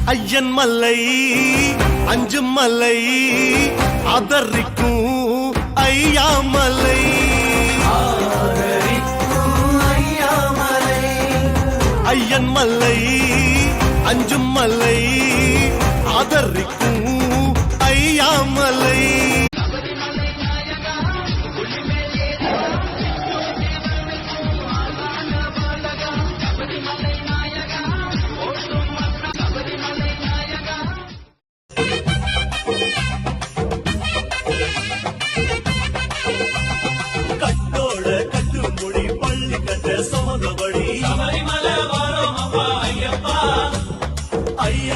ஐயன் மலை அஞ்சும் மலை அதரிக்கும் ஐயாமலை ஐயன் மலை அஞ்சும் மலை அதரிக்கும் ஐயாமலை கட்டோட கட்டு மொழி பள்ளி கட்ட சமதபடி ஐயா